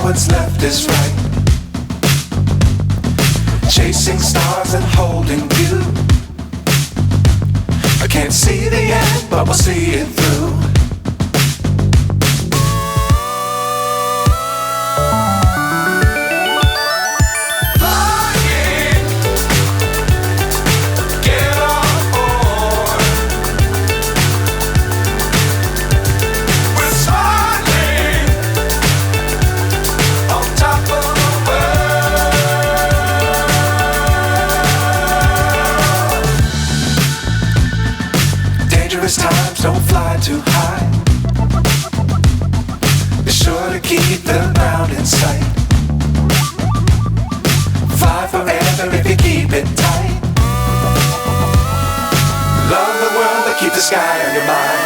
what's left is right. Chasing stars and holding you. I can't see the end, but we'll see it through. Times don't fly too high. Be sure to keep the ground in sight. Fly forever if you keep it tight. Love the world but keep the sky on your mind.